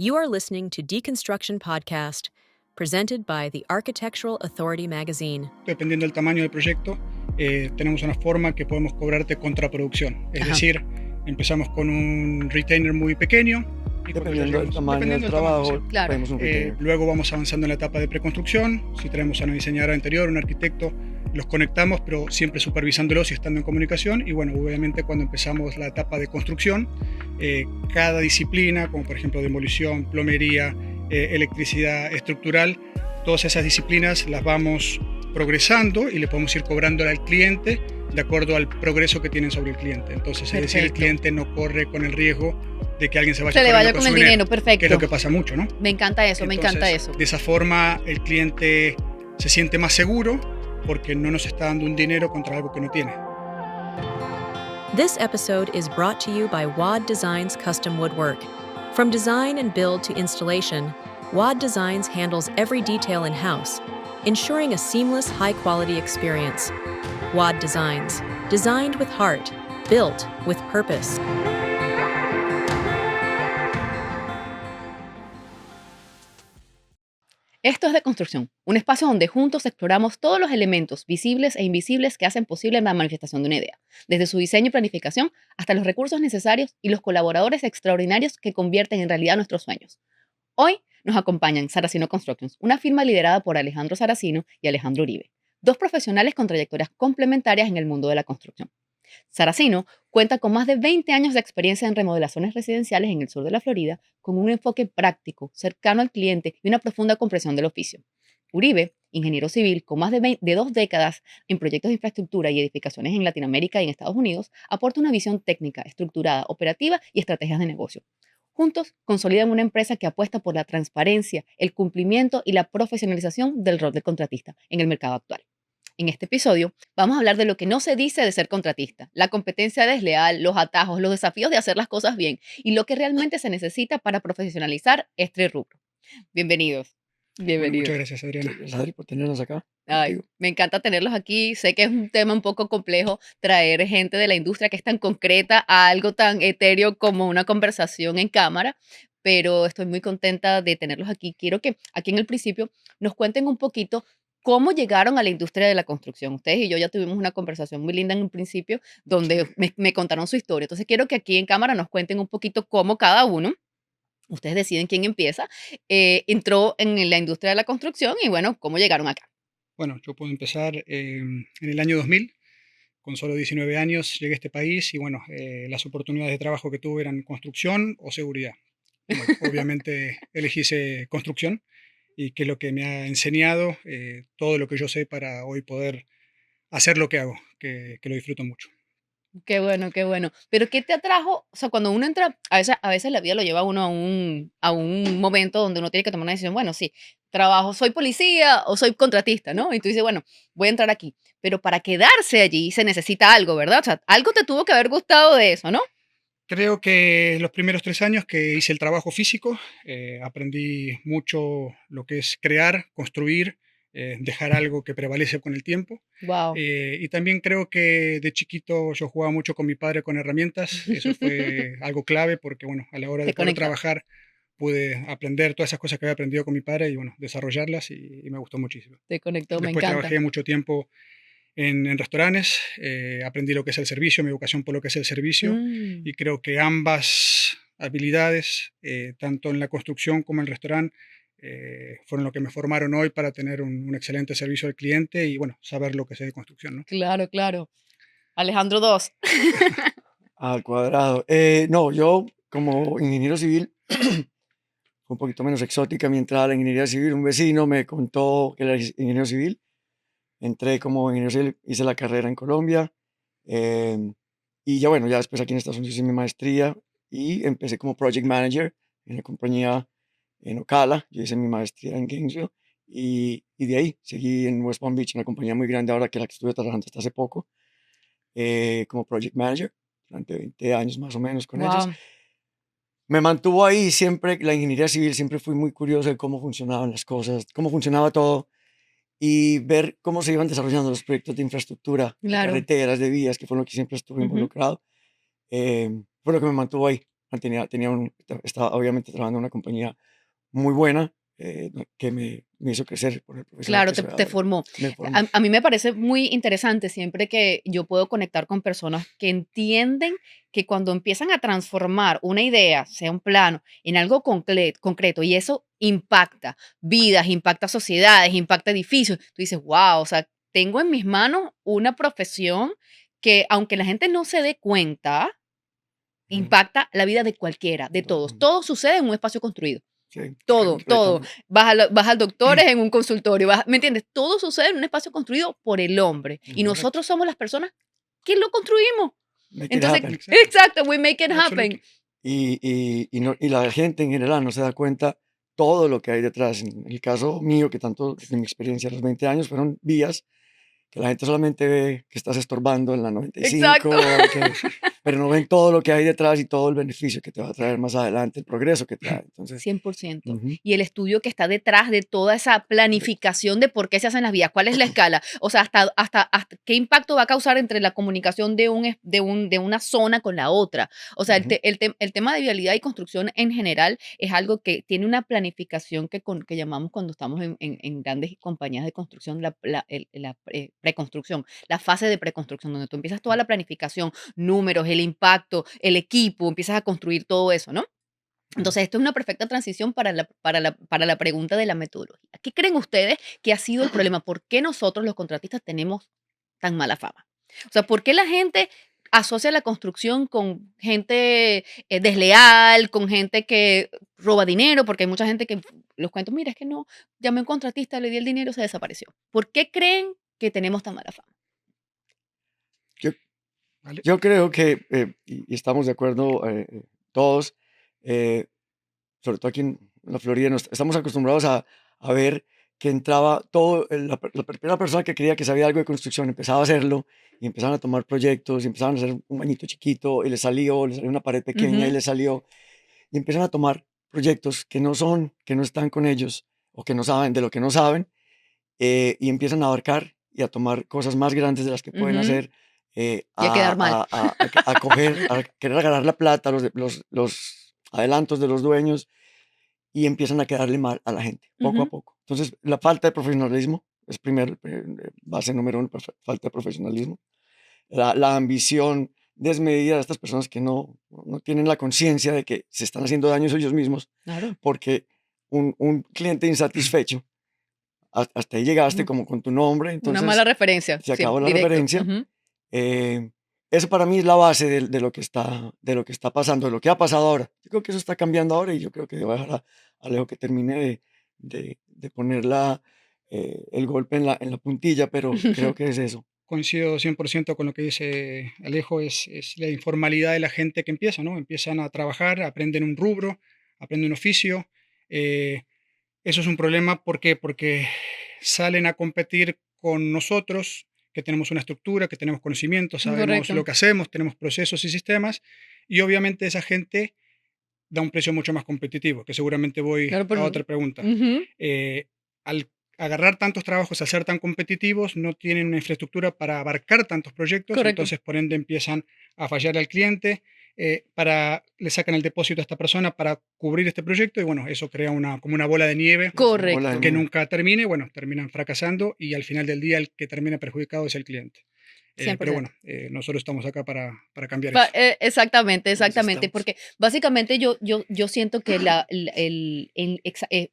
You are listening to Deconstruction Podcast, presented by the Architectural Authority magazine. Dependiendo del tamaño del proyecto, tenemos una forma que podemos cobrarte contraproducción. Es decir, empezamos con un retainer muy pequeño. Y dependiendo del tamaño del trabajo, sí. Claro. pedimos un retainer. Luego vamos avanzando en la etapa de preconstrucción. Si tenemos a una diseñadora interior, un arquitecto, los conectamos, pero siempre supervisándolos y estando en comunicación. Y bueno, obviamente cuando empezamos la etapa de construcción, cada disciplina, como por ejemplo demolición, plomería, electricidad estructural, todas esas disciplinas las vamos progresando y le podemos ir cobrando al cliente de acuerdo al progreso que tienen sobre el cliente. Entonces, es decir, el cliente no corre con el riesgo de que alguien se vaya con el dinero, perfecto. Que es lo que pasa mucho, ¿no? Me encanta eso, Entonces, me encanta eso. De esa forma, el cliente se siente más seguro porque no nos está dando un dinero contra algo que no tiene. This episode is brought to you by WAD Designs Custom Woodwork. From design and build to installation, WAD Designs handles every detail in-house, ensuring a seamless, high-quality experience. WAD Designs, designed with heart, built with purpose. Esto es Deconstrucción, un espacio donde juntos exploramos todos los elementos visibles e invisibles que hacen posible la manifestación de una idea, desde su diseño y planificación hasta los recursos necesarios y los colaboradores extraordinarios que convierten en realidad nuestros sueños. Hoy nos acompañan Saracino Constructions, una firma liderada por Alejandro Saracino y Alejandro Uribe, dos profesionales con trayectorias complementarias en el mundo de la construcción. Saracino cuenta con más de 20 años de experiencia en remodelaciones residenciales en el sur de la Florida, con un enfoque práctico, cercano al cliente y una profunda comprensión del oficio. Uribe, ingeniero civil con más de 2 décadas en proyectos de infraestructura y edificaciones en Latinoamérica y en Estados Unidos, aporta una visión técnica, estructurada, operativa y estrategias de negocio. Juntos, consolidan una empresa que apuesta por la transparencia, el cumplimiento y la profesionalización del rol del contratista en el mercado actual. En este episodio vamos a hablar de lo que no se dice de ser contratista, la competencia desleal, los atajos, los desafíos de hacer las cosas bien y lo que realmente se necesita para profesionalizar este rubro. Bienvenidos. Bueno, muchas gracias, Adriana. Gracias, Adri, por tenernos acá. Ay, me encanta tenerlos aquí. Sé que es un tema un poco complejo traer gente de la industria que es tan concreta a algo tan etéreo como una conversación en cámara, pero estoy muy contenta de tenerlos aquí. Quiero que aquí en el principio nos cuenten un poquito cómo llegaron a la industria de la construcción. Ustedes y yo ya tuvimos una conversación muy linda en un principio donde me contaron su historia. Entonces quiero que aquí en cámara nos cuenten un poquito cómo cada uno, ustedes deciden quién empieza, entró en la industria de la construcción y bueno, cómo llegaron acá. Bueno, yo puedo empezar en el año 2000. Con solo 19 años llegué a este país y bueno, las oportunidades de trabajo que tuve eran construcción o seguridad. Bueno, obviamente elegí construcción y que es lo que me ha enseñado todo lo que yo sé para hoy poder hacer lo que hago, que lo disfruto mucho. Qué bueno, qué bueno. Pero ¿qué te atrajo? O sea, cuando uno entra, a veces la vida lo lleva a uno a un momento donde uno tiene que tomar una decisión, bueno, sí, trabajo, soy policía o soy contratista, ¿no? Y tú dices, bueno, voy a entrar aquí. Pero para quedarse allí se necesita algo, ¿verdad? O sea, algo te tuvo que haber gustado de eso, ¿no? Creo que los primeros 3 años que hice el trabajo físico, aprendí mucho lo que es crear, construir, dejar algo que prevalece con el tiempo. Wow. Y también creo que de chiquito yo jugaba mucho con mi padre con herramientas. Eso fue algo clave porque, bueno, a la hora de Te poder conecta. trabajar pude aprender todas esas cosas que había aprendido con mi padre y, bueno, desarrollarlas y me gustó muchísimo. Te conectó, me Después encanta. trabajé mucho tiempo en restaurantes, aprendí lo que es el servicio, mi vocación por lo que es el servicio Mm, y creo que ambas habilidades, tanto en la construcción como en el restaurante, fueron lo que me formaron hoy para tener un excelente servicio al cliente y bueno, saber lo que sé de construcción, ¿no? claro, claro. Alejandro 2. Al cuadrado. No, yo como ingeniero civil, fue un poquito menos exótica mi entrada a la ingeniería civil. Un vecino me contó que era ingeniero civil. Entré como ingeniero civil, hice la carrera en Colombia. Y ya bueno, ya después aquí en Estados Unidos hice mi maestría y empecé como project manager en la compañía en Ocala. Yo hice mi maestría en Gainesville y de ahí seguí en West Palm Beach, una compañía muy grande ahora que la que estuve trabajando hasta hace poco, como project manager durante 20 años más o menos con ellos. Wow. Me mantuvo ahí siempre, la ingeniería civil, siempre fui muy curioso de cómo funcionaban las cosas, cómo funcionaba todo y ver cómo se iban desarrollando los proyectos de infraestructura, de Claro. carreteras, de vías, que fue lo que siempre estuve Ujú. involucrado. Fue lo que me mantuvo ahí. estaba obviamente trabajando en una compañía muy buena que me hizo crecer por el profesional Claro, que soy te ahora. formó. Me formó. A mí me parece muy interesante siempre que yo puedo conectar con personas que entienden que cuando empiezan a transformar una idea, sea un plano, en algo concreto y eso impacta vidas, impacta sociedades, impacta edificios, tú dices, wow, o sea, tengo en mis manos una profesión que aunque la gente no se dé cuenta, Ujú, impacta la vida de cualquiera, de todo el todos. mundo. Todo sucede en un espacio construido. Sí, Todo, todo. completamente. Vas al doctor, es en un consultorio, ¿me entiendes? Todo sucede en un espacio construido por el hombre y Ujú. Correcto. nosotros somos las personas que lo construimos. Make it Entonces, happen. Exacto. exacto, we make it happen. Absolutely. Y la gente en general no se da cuenta todo lo que hay detrás. En el caso mío, que tanto de mi experiencia a los 20 años fueron vías que la gente solamente ve que estás estorbando en la Exacto. 95, pero no ven todo lo que hay detrás y todo el beneficio que te va a traer más adelante, el progreso que trae. Entonces, 100%. ujú, Y el estudio que está detrás de toda esa de- planificación de por qué se hacen las vías, cuál es la escala, o sea, hasta qué impacto va a causar entre la comunicación de una zona con la otra. O sea, ujú, el tema de vialidad y construcción en general es algo que tiene una planificación que llamamos cuando estamos en grandes compañías de construcción, preconstrucción, la fase de preconstrucción, donde tú empiezas toda la planificación, números, el impacto, el equipo, empiezas a construir todo eso, ¿no? ujú. Entonces, esto es una perfecta transición para la pregunta de la metodología. ¿Qué creen ustedes que ha sido el problema? ¿Por qué nosotros los contratistas tenemos tan mala fama? O sea, ¿por qué la gente asocia la construcción con gente desleal, con gente que roba dinero? Porque hay mucha gente que los cuento, mira, es que no, llamé a un contratista, le di el dinero, se desapareció. ¿Por qué creen que tenemos tan mala fama? Yo, ¿Vale? yo creo que, y estamos de acuerdo todos, eh, sobre todo aquí en la Florida, estamos acostumbrados a ver que entraba todo, la primera persona que creía que sabía algo de construcción empezaba a hacerlo y empezaban a tomar proyectos y empezaban a hacer un bañito chiquito y le salió una pared pequeña y Ujú, le salió, y empiezan a tomar proyectos que no están con ellos o que no saben de lo que no saben y empiezan a abarcar y a tomar cosas más grandes de las que pueden ujú, hacer, y a quedar mal. a coger, a querer agarrar la plata, los adelantos de los dueños y empiezan a quedarle mal a la gente, poco a Ujú, poco. Entonces, la falta de profesionalismo es primero, base número uno, falta de profesionalismo. La ambición desmedida de estas personas que no tienen la conciencia de que se están haciendo daños ellos mismos, claro. porque un cliente insatisfecho, hasta ahí llegaste Ujú, como con tu nombre, una mala entonces referencia, se acabó la directo. referencia. Ujú. eh, Eso para mí es la base de lo que está pasando, de lo que ha pasado ahora. Yo creo que eso está cambiando ahora y yo creo que debo dejar a Alejo que termine de poner el golpe en la puntilla, pero creo que es eso. Coincido 100% con lo que dice Alejo, es la informalidad de la gente que empieza, ¿no? Empiezan a trabajar, aprenden un rubro, aprenden un oficio. eh, Eso es un problema, ¿por qué? Porque salen a competir con nosotros, que tenemos una estructura, que tenemos conocimiento, sabemos Correcto. lo que hacemos, tenemos procesos y sistemas, y obviamente esa gente da un precio mucho más competitivo, que seguramente voy Claro, a pero otra pregunta. ujú, Al agarrar tantos trabajos, al ser tan competitivos, no tienen una infraestructura para abarcar tantos proyectos, correcto. entonces por ende empiezan a fallar al cliente, le sacan el depósito a esta persona para cubrir este proyecto y bueno, eso crea como una bola de nieve Es una bola de Correcto. que nieve. nunca termine, bueno, terminan fracasando y al final del día el que termina perjudicado es el cliente. Pero 100%. bueno, nosotros estamos acá para cambiar eso. Exactamente, En eso exactamente, estamos. porque básicamente yo siento que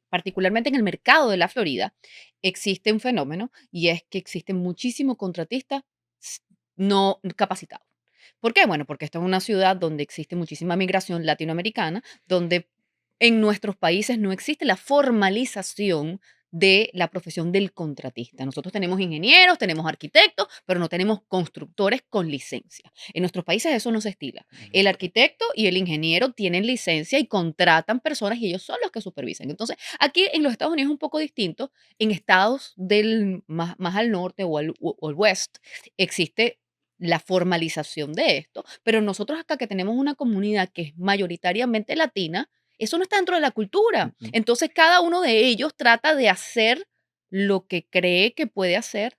particularmente en el mercado de la Florida existe un fenómeno y es que existe muchísimo contratista s- no capacitado. ¿Por qué? Bueno, porque esta es una ciudad donde existe muchísima migración latinoamericana, donde en nuestros países no existe la formalización de la profesión del contratista. Nosotros tenemos ingenieros, tenemos arquitectos, pero no tenemos constructores con licencia. En nuestros países eso no se estila. Ujú. El arquitecto y el ingeniero tienen licencia y contratan personas y ellos son los que supervisan. Entonces, aquí en los Estados Unidos es un poco distinto. En estados más al norte o al west existe la formalización de esto, pero nosotros acá que tenemos una comunidad que es mayoritariamente latina, eso no está dentro de la cultura. Ujú. Entonces, cada uno de ellos trata de hacer lo que cree que puede hacer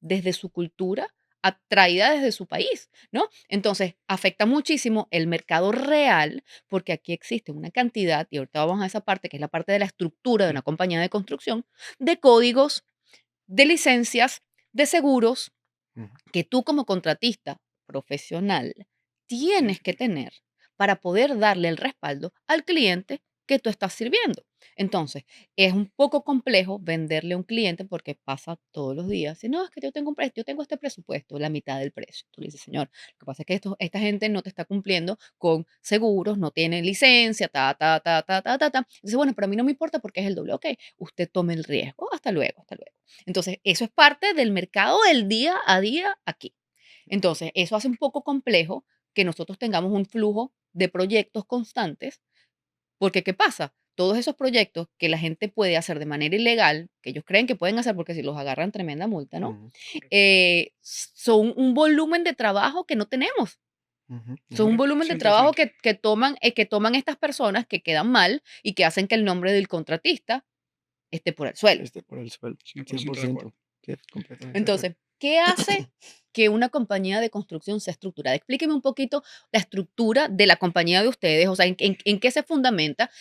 desde su cultura atraída desde su país, ¿no? Entonces, afecta muchísimo el mercado real, porque aquí existe una cantidad, y ahorita vamos a esa parte, que es la parte de la estructura de una compañía de construcción, de códigos, de licencias, de seguros, Ujú. que tú como contratista profesional tienes que tener para poder darle el respaldo al cliente que tú estás sirviendo. Entonces, es un poco complejo venderle a un cliente porque pasa todos los días. Si no, es que yo tengo este presupuesto, la mitad del precio. Tú le dices, señor, lo que pasa es que esta gente no te está cumpliendo con seguros, no tiene licencia, ta, ta, ta, ta, ta, ta, ta. Dice, bueno, pero a mí no me importa porque es el doble. Ok, usted tome el riesgo. Hasta luego, hasta luego. Entonces, eso es parte del mercado del día a día aquí. Entonces, eso hace un poco complejo que nosotros tengamos un flujo de proyectos constantes, porque ¿qué pasa? Todos esos proyectos que la gente puede hacer de manera ilegal, que ellos creen que pueden hacer porque si los agarran tremenda multa, ¿no? Ujú, Son un volumen de trabajo que no tenemos. ujú, Son un ujú. Correcto, volumen de trabajo 100%. que toman estas personas que quedan mal y que hacen que el nombre del contratista esté por el suelo. Por el suelo, 100% de acuerdo. 100%. Sí, completamente de acuerdo. Entonces, ¿qué hace que una compañía de construcción sea estructurada? Explíqueme un poquito la estructura de la compañía de ustedes, o sea, en qué se fundamenta,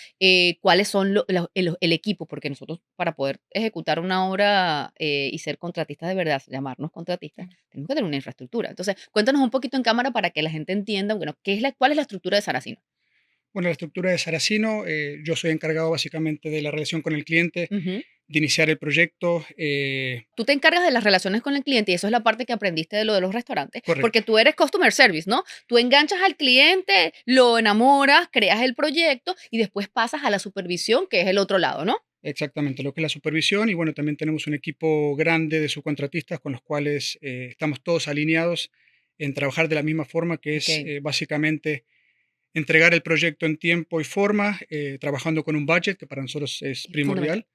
cuáles son el equipo, porque nosotros para poder ejecutar una obra y ser contratistas de verdad, llamarnos contratistas, tenemos que tener una infraestructura. Entonces, cuéntanos un poquito en cámara para que la gente entienda, bueno, cuál es la estructura de Saracino. Bueno, la estructura de Saracino, yo soy encargado básicamente de la relación con el cliente, Ujú. de iniciar el proyecto. Tú te encargas de las relaciones con el cliente y eso es la parte que aprendiste de lo de los restaurantes, porque Correcto, tú eres customer service, ¿no? Tú enganchas al cliente, lo enamoras, creas el proyecto y después pasas a la supervisión, que es el otro lado, ¿no? exactamente, lo que es la supervisión. Y bueno, también tenemos un equipo grande de subcontratistas con los cuales estamos todos alineados en trabajar de la misma forma, que es Ok, básicamente entregar el proyecto en tiempo y forma, trabajando con un budget que para nosotros es es fundamental. primordial.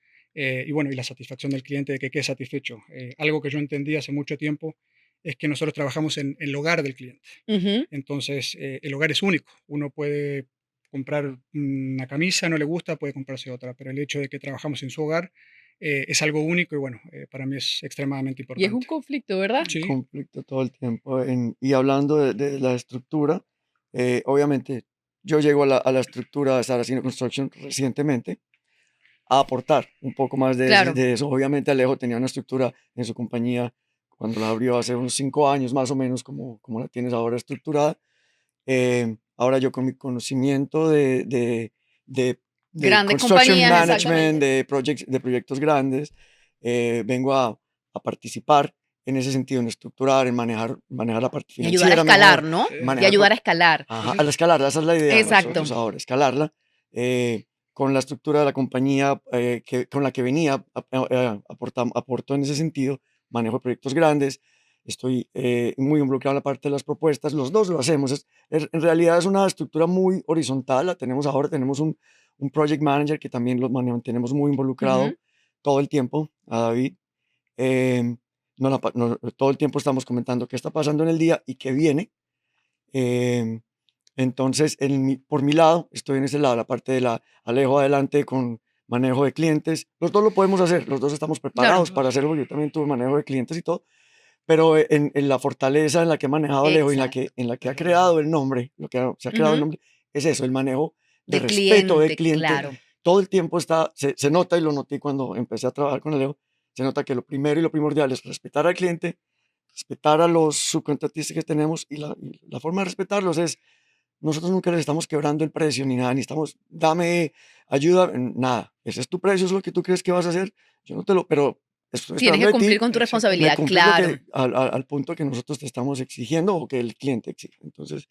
Y bueno, y la satisfacción del cliente de que quede satisfecho. Algo que yo entendí hace mucho tiempo es que nosotros trabajamos en el hogar del cliente. Ujú. Entonces, el hogar es único. Uno puede comprar una camisa, no le gusta, puede comprarse otra, pero el hecho de que trabajamos en su hogar es algo único y bueno, para mí es extremadamente Y es un importante. conflicto, ¿verdad? Sí, Conflicto todo el tiempo. Y hablando de la estructura, obviamente yo llego a la estructura de Saraceno Construction recientemente a aportar un poco más Claro. de eso. Obviamente Alejo tenía una estructura en su compañía cuando la abrió hace unos 5 años más o menos, como la tienes ahora estructurada. Ahora yo con mi conocimiento de, de Grandes construction compañías, management, exactamente. de proyectos grandes, vengo a participar en ese sentido, en estructurar, en manejar la parte Y ayudar a financiera escalar, mejor, ¿no? Y manejar, ayudar a escalar. ajá, ese a la escalarla, esa es la idea de nosotros Exacto. ahora, escalarla, con la estructura de la compañía con la que venía, aporto en ese sentido, manejo proyectos grandes, estoy muy involucrado en la parte de las propuestas, los dos lo hacemos, en realidad es una estructura muy horizontal, la tenemos ahora, tenemos un project manager que también lo mantenemos muy involucrado Ujú. todo el tiempo, a David. em, todo el tiempo estamos comentando qué está pasando en el día y qué viene. em, entonces, por mi lado, estoy en ese lado, la parte de la Alejo adelante con manejo de clientes. Los dos lo podemos hacer, los dos estamos Claro. preparados para hacerlo. Yo también tuve manejo de clientes y todo, pero en la fortaleza en la que ha manejado Alejo y Exacto. en la que ha creado el nombre, se ha creado el Ujú. nombre, es eso, el manejo de De respeto del cliente, cliente. claro. Todo el tiempo se nota y lo noté cuando empecé a trabajar con Alejo, se nota que lo primero y lo primordial es respetar al cliente, respetar a los subcontratistas que tenemos y la forma de respetarlos es nosotros nunca les estamos quebrando el precio ni nada, ni estamos, dame ayuda, nada. Ese es tu precio, es lo que tú crees que vas a hacer. Yo no te lo, pero estoy Tienes esperando que de cumplir ti, con tu me responsabilidad, cumples lo claro. que, al punto que nosotros te estamos exigiendo o que el cliente exige. Entonces,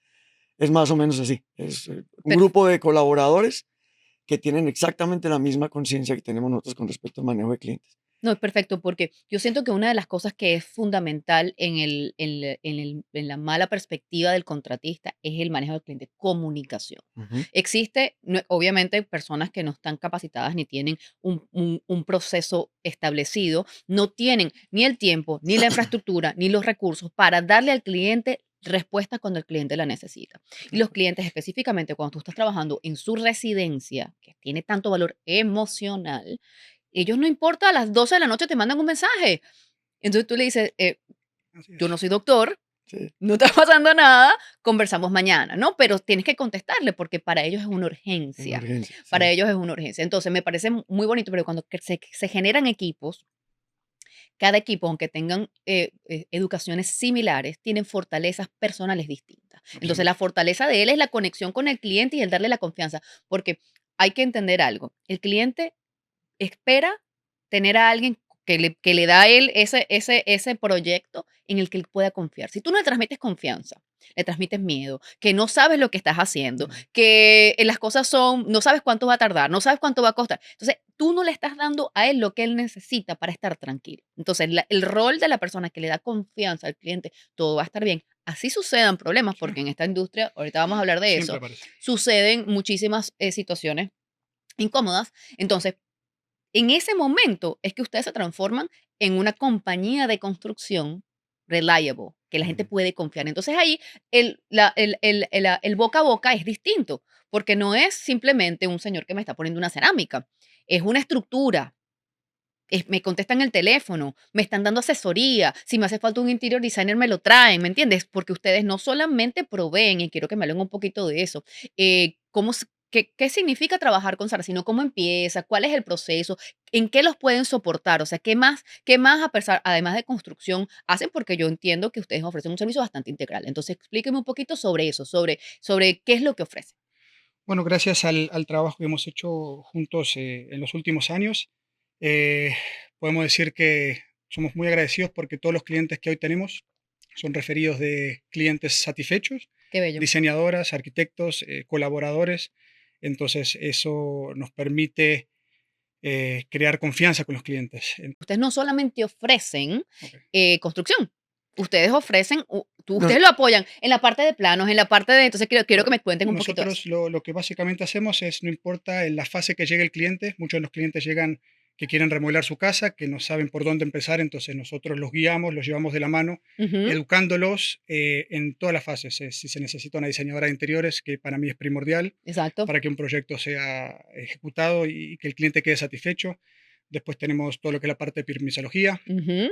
es más o menos así. Es un grupo de colaboradores que tienen exactamente la misma conciencia que tenemos nosotros con respecto al manejo de clientes. No, es perfecto, porque yo siento que una de las cosas que es fundamental en la mala perspectiva del contratista es el manejo del cliente, comunicación. Ujú, Existe, obviamente, personas que no están capacitadas ni tienen un proceso establecido, no tienen ni el tiempo, ni la infraestructura, ni los recursos para darle al cliente respuesta cuando el cliente la necesita. Y los clientes, específicamente cuando tú estás trabajando en su residencia, que tiene tanto valor emocional, ellos no importa, a las 12 de la noche te mandan un mensaje. Entonces tú le dices, Así es. Yo no soy doctor, Sí. no está pasando nada, conversamos mañana, ¿no? Pero tienes que contestarle porque para ellos es una Una urgencia. urgencia. Para Sí. ellos es una urgencia. Entonces, me parece muy bonito, pero cuando se generan equipos, cada equipo, aunque tengan educaciones similares, tienen fortalezas personales distintas. Entonces, la Absolutamente. fortaleza de él es la conexión con el cliente y el darle la confianza, porque hay que entender algo. El cliente espera tener a alguien que le da a él ese proyecto en el que él pueda confiar. Si tú no le transmites confianza, le transmites miedo, que no sabes lo que estás haciendo, Mm. que las cosas son, no sabes cuánto va a tardar, no sabes cuánto va a costar. Entonces, tú no le estás dando a él lo que él necesita para estar tranquilo. Entonces, el rol de la persona que le da confianza al cliente, todo va a estar bien. Así sucedan problemas, Sí, porque en esta industria, ahorita vamos a hablar de siempre eso, aparece. suceden muchísimas situaciones incómodas. Entonces, en ese momento es que ustedes se transforman en una compañía de construcción reliable, que la gente Ujú. puede confiar. Entonces ahí el boca a boca es distinto, porque no es simplemente un señor que me está poniendo una cerámica, es una estructura. Me contestan el teléfono, me están dando asesoría, si me hace falta un interior designer me lo traen, ¿me entiendes? Porque ustedes no solamente proveen, y quiero que me hablen un poquito de eso, qué significa trabajar con Sara, sino cómo empieza, cuál es el proceso, en qué los pueden soportar, o sea, qué más a pesar, además de construcción, hacen, porque yo entiendo que ustedes ofrecen un servicio bastante integral. Entonces, explíqueme un poquito sobre eso, sobre qué es lo que ofrecen. Bueno, gracias al trabajo que hemos hecho juntos en los últimos años, eh, podemos decir que somos muy agradecidos porque todos los clientes que hoy tenemos son referidos de clientes satisfechos, Qué bello. diseñadoras, arquitectos, colaboradores. Entonces, eso nos permite crear confianza con los clientes. Ustedes no solamente ofrecen Ok. construcción, ustedes ofrecen, Nos- ustedes lo apoyan en la parte de planos, en la parte de, entonces quiero que me cuenten un poquito de eso. Nosotros lo que básicamente hacemos es, no importa en la fase que llegue el cliente, muchos de los clientes llegan que quieren remodelar su casa, que no saben por dónde empezar, entonces nosotros los guiamos, los llevamos de la mano, Ujú, educándolos en todas las fases. Si se necesita una diseñadora de interiores, que para mí es primordial exacto. para que un proyecto sea ejecutado y que el cliente quede satisfecho. Después tenemos todo lo que es la parte de permisología, Ujú,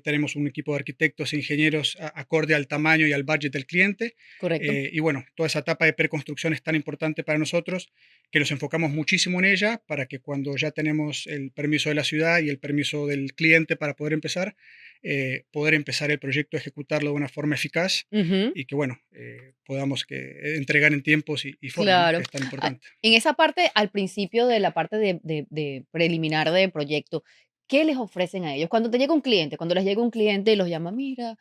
tenemos un equipo de arquitectos e ingenieros acorde al tamaño y al budget del cliente. correcto. Y bueno, toda esa etapa de preconstrucción es tan importante para nosotros que nos enfocamos muchísimo en ella para que cuando ya tenemos el permiso de la ciudad y el permiso del cliente para poder empezar el proyecto, ejecutarlo de una forma eficaz Ujú, y que bueno, podamos entregar en tiempos y forma, ¿no? Que claro. es tan Ah, importante. en esa parte, al principio de la parte de preliminar de proyecto, ¿qué les ofrecen a ellos? Cuando te llega un cliente, cuando les llega un cliente y los llama, mira,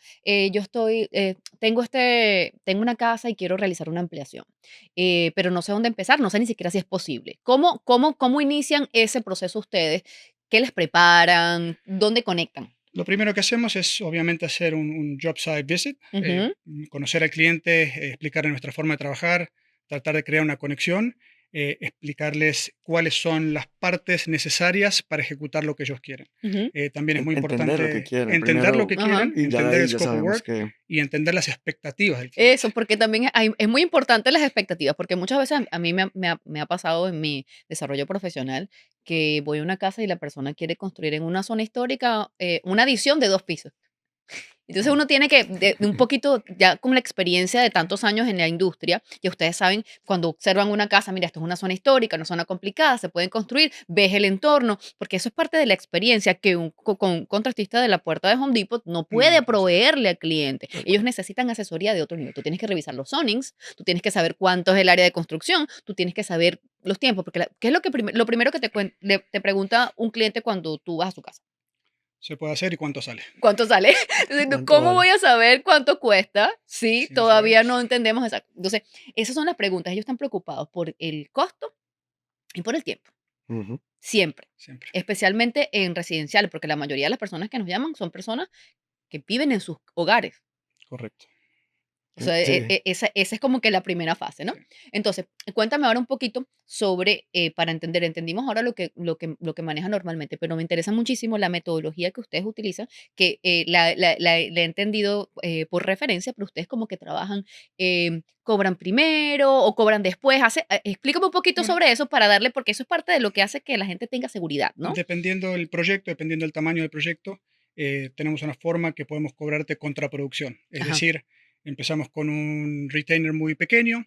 tengo una casa y quiero realizar una ampliación, pero no sé dónde empezar, no sé ni siquiera si es posible. ¿Cómo inician ese proceso ustedes? ¿Qué les preparan? ¿Dónde conectan? Lo primero que hacemos es obviamente hacer un job site visit, Ujú, conocer al cliente, explicarle nuestra forma de trabajar, tratar de crear una conexión, explicarles cuáles son las partes necesarias para ejecutar lo que ellos quieren. ujú. También es muy Entender lo que importante quieren entender lo primero que Ajá. quieren, y ya de entender el ahí ya scope of sabemos work que y entender las expectativas del cliente. Eso, porque también es muy importante las expectativas, porque muchas veces a mí me ha pasado en mi desarrollo profesional que voy a una casa y la persona quiere construir en una zona histórica una adición de 2 pisos. Entonces uno tiene que, de un poquito, ya con la experiencia de tantos años en la industria, que ustedes saben, cuando observan una casa, mira, esto es una zona histórica, una zona complicada, se pueden construir, ves el entorno, porque eso es parte de la experiencia que un contratista de la puerta de Home Depot no puede Así es. proveerle al cliente. tal Ellos cual. necesitan asesoría de otro nivel. Tú tienes que revisar los zonings, tú tienes que saber cuánto es el área de construcción, tú tienes que saber los tiempos, porque ¿qué es lo primero que te pregunta un cliente cuando tú vas a su casa? Se puede hacer y cuánto sale. ¿Cuánto sale? Entonces, ¿Cuánto ¿cómo vale? voy a saber cuánto cuesta si Si no todavía sabemos, no entendemos exacto? Entonces, esas son las preguntas. Ellos están preocupados por el costo y por el tiempo, Ujú. siempre. siempre. Especialmente en residenciales, porque la mayoría de las personas que nos llaman son personas que viven en sus hogares. Correcto. O sea, Sí. esa es como que la primera fase, ¿no? Sí. Entonces, cuéntame ahora un poquito sobre, para entender, entendimos ahora lo que maneja normalmente, pero me interesa muchísimo la metodología que ustedes utilizan, que la he entendido por referencia, pero ustedes como que trabajan, cobran primero o cobran después. Explícame un poquito Bueno, sobre eso para darle, porque eso es parte de lo que hace que la gente tenga seguridad, ¿no? dependiendo del proyecto, dependiendo del tamaño del proyecto, tenemos una forma que podemos cobrarte contraproducción. Es Ajá. decir, empezamos con un retainer muy pequeño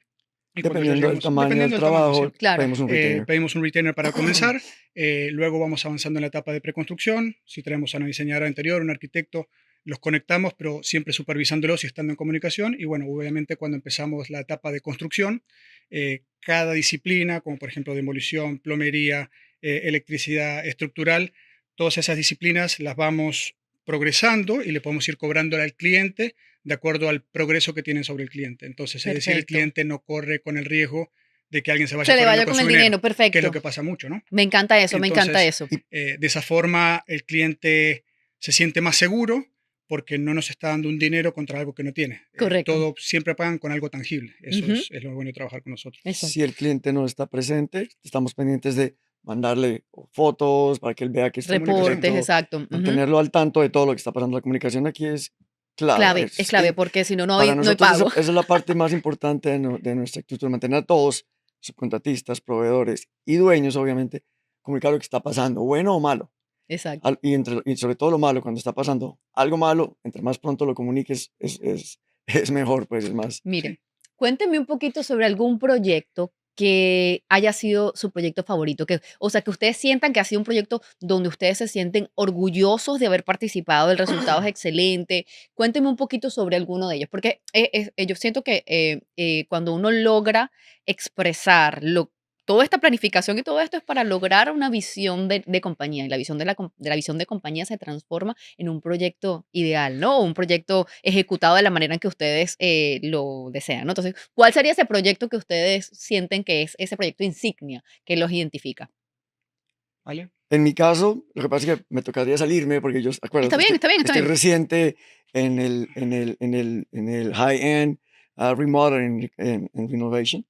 y cuando ya Dependiendo del llegamos, tamaño del dependiendo del tamaño, sí, trabajo, Claro. pedimos un retainer. pedimos un retainer para comenzar, luego vamos avanzando en la etapa de preconstrucción. Si tenemos a una diseñadora interior, un arquitecto, los conectamos, pero siempre supervisándolos y estando en comunicación. Y bueno, obviamente cuando empezamos la etapa de construcción, cada disciplina, como por ejemplo demolición, plomería, electricidad estructural, todas esas disciplinas las vamos progresando y le podemos ir cobrando al cliente de acuerdo al progreso que tienen sobre el cliente. Entonces, es decir, el Perfecto. cliente no corre con el riesgo de que alguien se vaya Se le corriendo vaya con con su el dinero, dinero, que es lo que perfecto. pasa mucho, ¿no? Me encanta eso, me encanta Entonces, eso. de esa forma el cliente se siente más seguro porque no nos está dando un dinero contra algo que no tiene. Correcto. Todo siempre pagan con algo tangible. Eso Ujú. es lo bueno de trabajar con nosotros. Exacto. Si el cliente no está presente, estamos pendientes de mandarle fotos para que él vea que está Comunicación. Reportes, correcto, exacto. Ujú. mantenerlo al tanto de todo lo que está pasando. La comunicación aquí es clave. Clave, es clave, porque si no, no Para hay nosotros pago. esa es la parte más importante de nuestra estructura, mantener a todos, subcontratistas, proveedores y dueños, obviamente, comunicar lo que está pasando, bueno o malo. Exacto. Y sobre todo lo malo, cuando está pasando algo malo, entre más pronto lo comuniques, es mejor, pues es más. Mire, Sí. cuénteme un poquito sobre algún proyecto que haya sido su proyecto favorito, o sea, que ustedes sientan que ha sido un proyecto donde ustedes se sienten orgullosos de haber participado, el resultado es excelente. Cuénteme un poquito sobre alguno de ellos, porque yo siento que cuando uno logra expresar toda esta planificación y todo esto es para lograr una visión de compañía, y la visión de la visión de compañía se transforma en un proyecto ideal, ¿no? O un proyecto ejecutado de la manera en que ustedes lo desean, ¿no? Entonces, ¿cuál sería ese proyecto que ustedes sienten que es ese proyecto insignia que los identifica? ¿Vale? En mi caso, lo que pasa es que me tocaría salirme porque yo, Está acuérdate, bien, está bien, está estoy bien. reciente en el high-end remodeling and renovation.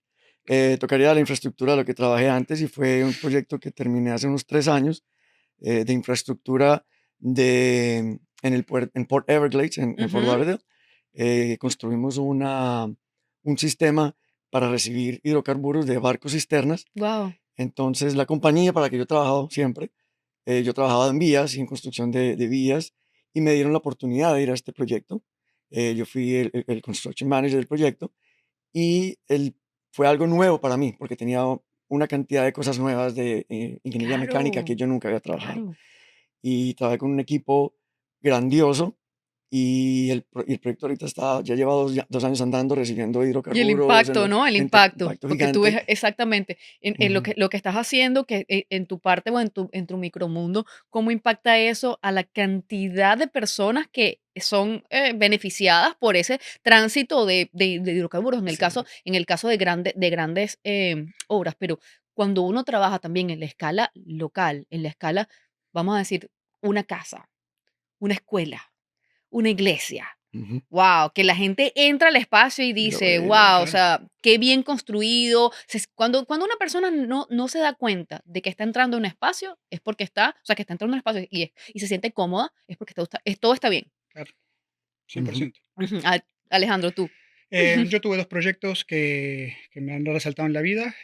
Tocaría la infraestructura de lo que trabajé antes y fue un proyecto que terminé hace unos 3 años de infraestructura en Port Everglades, en Fort Ujú. Lauderdale. Construimos un sistema para recibir hidrocarburos de barcos cisternas. Wow. Entonces, la compañía para la que yo he trabajado siempre, yo trabajaba en vías y en construcción de vías y me dieron la oportunidad de ir a este proyecto. Yo fui el construction manager del proyecto y fue algo nuevo para mí porque tenía una cantidad de cosas nuevas de ingeniería mecánica que Claro, yo nunca había trabajado. claro. Y trabajé con un equipo grandioso y el proyecto ahorita ya lleva 2 años andando recibiendo Y el hidrocarburos impacto, ¿no? El impacto, impacto porque tú ves gigante. exactamente en Ujú. lo que estás haciendo, que en tu parte o en tu micromundo, cómo impacta eso a la cantidad de personas que son beneficiadas por ese tránsito de hidrocarburos, Sí. en el caso de grandes obras. Pero cuando uno trabaja también en la escala local, en la escala, vamos a decir, una casa, una escuela, una iglesia. Ujú. Wow, que la gente entra al espacio y Y lo dice: ve, lo "Wow, o Claro. sea, qué bien construido". Cuando una persona no se da cuenta de que está entrando a un espacio, es porque o sea, que está entrando a un espacio y se siente cómoda, es porque todo está bien. Claro, ujú. 100%. Ujú. Alejandro, tú. Yo tuve dos proyectos que me han resaltado en la vida.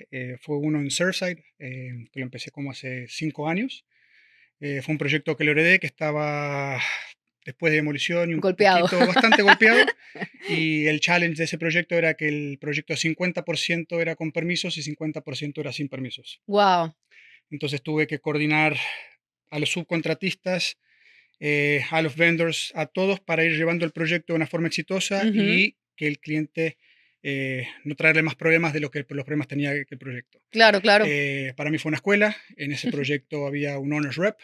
Fue uno en Surfside, que lo empecé como hace 5 años. Fue un proyecto que lo heredé, que estaba después de demolición y un Golpeado. poquito, bastante golpeado. Y el challenge de ese proyecto era que el proyecto 50% era con permisos y 50% era sin permisos. Wow. Entonces tuve que coordinar a los subcontratistas, a los vendors, a todos para ir llevando el proyecto de una forma exitosa y que el cliente no traerle más problemas de lo que los problemas tenía que el proyecto. Claro, claro. Para mí fue una escuela. En ese proyecto había un owner's rep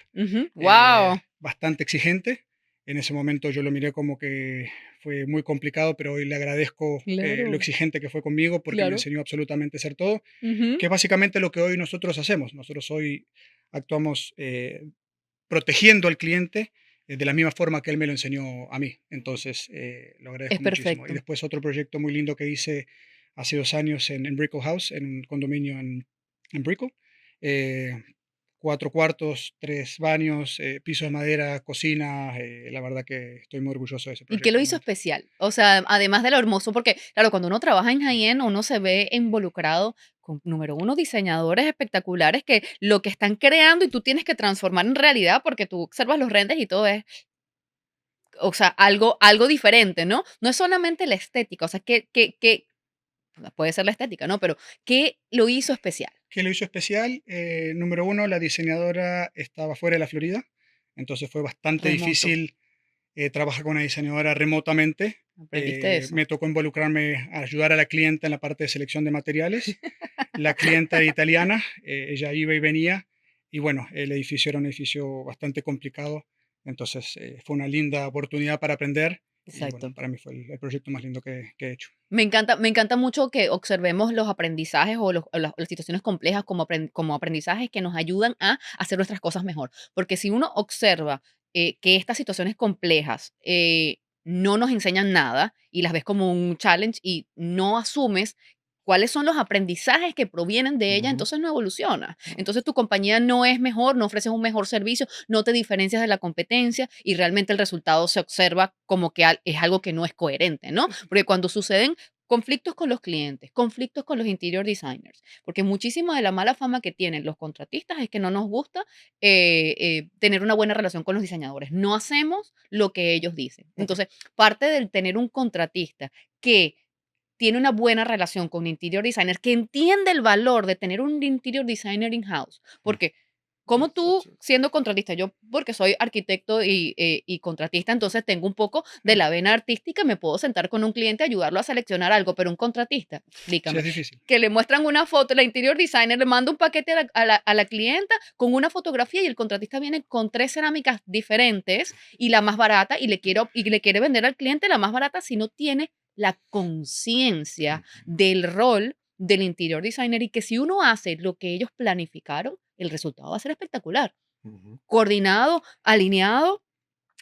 Wow. bastante exigente. En ese momento yo lo miré como que fue muy complicado, pero hoy le agradezco lo Claro, exigente que fue conmigo porque me claro. enseñó absolutamente a hacer todo, Ujú. que es básicamente lo que hoy nosotros hacemos. Nosotros hoy actuamos protegiendo al cliente de la misma forma que él me lo enseñó a mí. Entonces, lo Es agradezco muchísimo. Y perfecto. después otro proyecto muy lindo que hice hace 2 años en Brickell House, en un condominio en Brickell. Eh, 4 cuartos, 3 baños, piso de madera, cocina. La verdad que estoy muy orgulloso de ese ¿Y qué proyecto lo hizo realmente. especial? O sea, además de lo hermoso, porque claro, cuando uno trabaja en high-end, uno se ve involucrado con, número uno, diseñadores espectaculares que lo que están creando y tú tienes que transformar en realidad porque tú observas los renders y todo es o sea, algo diferente, ¿no? No es solamente la estética, o sea, puede ser la estética, ¿no? Pero ¿qué lo hizo especial? ¿Qué lo hizo especial? Número uno, la diseñadora estaba fuera de la Florida, entonces fue bastante Remoto. difícil trabajar con una diseñadora remotamente. ¿Aprendiste eso? Me tocó involucrarme a ayudar a la clienta en la parte de selección de materiales. La clienta era italiana, ella iba y venía, y bueno, el edificio era un edificio bastante complicado, entonces fue una linda oportunidad para aprender, y bueno, Exacto. para mí fue el proyecto más lindo que he hecho. Me encanta mucho que observemos los aprendizajes o las situaciones complejas como aprendizajes que nos ayudan a hacer nuestras cosas mejor. Porque si uno observa que estas situaciones complejas no nos enseñan nada y las ves como un challenge y no asumes cuáles son los aprendizajes que provienen de ella, Ujú. entonces no evoluciona. Entonces tu compañía no es mejor, no ofreces un mejor servicio, no te diferencias de la competencia y realmente el resultado se observa como que es algo que no es coherente, ¿no? Porque cuando suceden conflictos con los clientes, conflictos con los interior designers, porque muchísima de la mala fama que tienen los contratistas es que no nos gusta tener una buena relación con los diseñadores. No hacemos lo que ellos dicen. Entonces, parte del tener un contratista que tiene una buena relación con un interior designer, que entiende el valor de tener un interior designer in-house, Mm. porque como That's tú true. siendo contratista, yo porque soy arquitecto y contratista, entonces tengo un poco de la vena artística, me puedo sentar con un cliente, ayudarlo a seleccionar algo, pero un contratista, Sí, explícame, es difícil. que le muestran una foto, la interior designer le manda un paquete a la clienta con una fotografía y el contratista viene con 3 cerámicas diferentes y la más barata y le quiere vender al cliente la más barata si no tiene la conciencia Ujú. del rol del interior designer y que si uno hace lo que ellos planificaron, el resultado va a ser espectacular. Ujú. Coordinado, alineado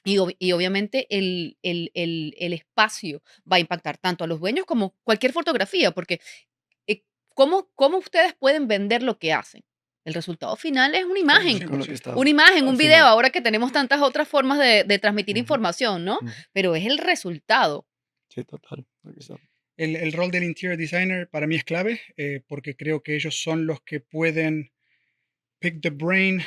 y obviamente el espacio va a impactar tanto a los dueños como cualquier fotografía, porque eh, ¿cómo ustedes pueden vender lo que hacen? El resultado final es Con lo, con lo que 100%. está una imagen, al un video, final. ahora que tenemos tantas otras formas de transmitir Ujú. información, ¿no? Ujú. Pero es el resultado. Sí, total. Lo que está. El rol del interior designer para mí es clave, porque creo que ellos son los que pueden pick the brain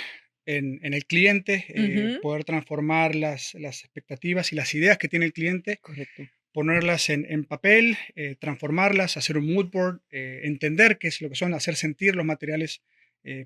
en el cliente, Ujú, poder transformar las expectativas y las ideas que tiene el cliente, correcto. ponerlas en papel, transformarlas, hacer un mood board, entender qué es lo que son, hacer sentir los materiales.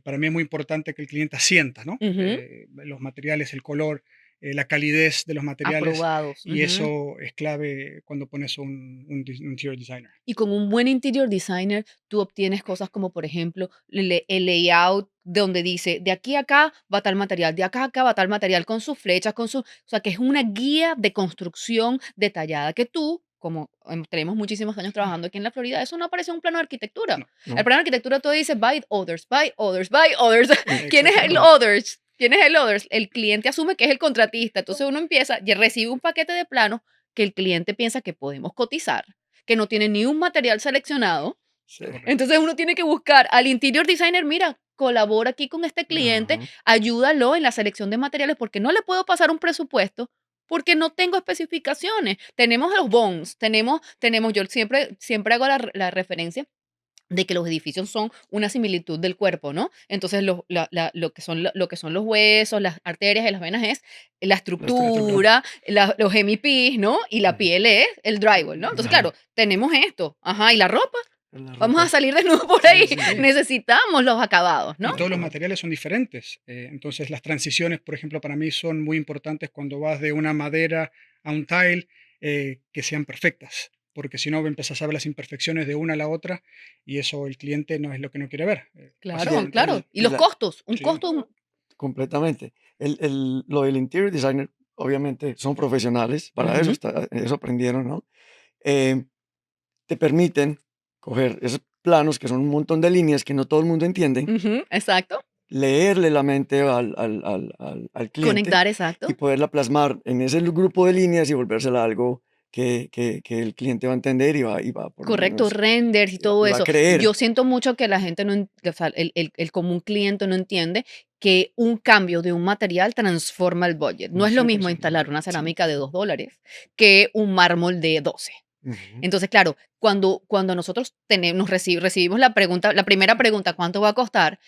Para mí es muy importante que el cliente sienta, ¿no? Ujú, Los materiales, el color, la calidez de los materiales, aprobados. y Ujú. eso es clave cuando pones un interior designer. Y con un buen interior designer, tú obtienes cosas como, por ejemplo, el layout donde dice, de aquí a acá va tal material, de acá a acá va tal material con sus flechas, o sea, que es una guía de construcción detallada que tú, como tenemos muchísimos años trabajando aquí en la Florida, eso no aparece en un plano de arquitectura. No, El no. plano de arquitectura todo dice, buy others, buy others, buy others. ¿Quién es el Exactamente. others? ¿Quién es el others? El cliente asume que es el contratista. Entonces uno empieza y recibe un paquete de planos que el cliente piensa que podemos cotizar, que no tiene ni un material seleccionado. Sí. Correcto. Entonces uno tiene que buscar al interior designer, mira, colabora aquí con este cliente, Ajá. ayúdalo en la selección de materiales porque no le puedo pasar un presupuesto porque no tengo especificaciones. Tenemos los bones, yo siempre hago la referencia de que los edificios son una similitud del cuerpo, ¿no? Entonces, lo que son los huesos, las arterias y las venas es la La La estructura. estructura. estructura, los hemipis, ¿no? Y la Ujú. piel es el drywall, ¿no? Entonces, Ajá. claro, tenemos esto, ajá, y la ropa, La vamos a ropa. salir desnudos por Sí, ahí, sí, sí. necesitamos los acabados, ¿no? Y todos los Total. materiales son diferentes. Entonces las transiciones, por ejemplo, para mí son muy importantes cuando vas de una madera a un tile, que sean perfectas, porque si no empezás a ver las imperfecciones de una a la otra, y eso el cliente no es lo que no quiere ver, Sí, Claro, básicamente. claro. Y y los la, costos, un Sí, costo, completamente. Lo del interior designer, obviamente, son profesionales, para eso, ujú, eso aprendieron, ¿no? Eh, te permiten coger esos planos que son un montón de líneas que no todo el mundo entiende, ujú, exacto, leerle la mente al cliente conectar, y exacto. poderla plasmar en ese grupo de líneas y volvérsela algo que el cliente va a entender y va por lo Correcto, menos renders y todo y va a eso. Yo creer. siento mucho que la gente no, o sea, el común cliente no entiende que un cambio de un material transforma el budget. No es lo mismo 100%. instalar una cerámica de 100%. $2 que un mármol de 12. Ujú. Entonces, claro, cuando nosotros recibimos la primera pregunta, ¿cuánto va a costar?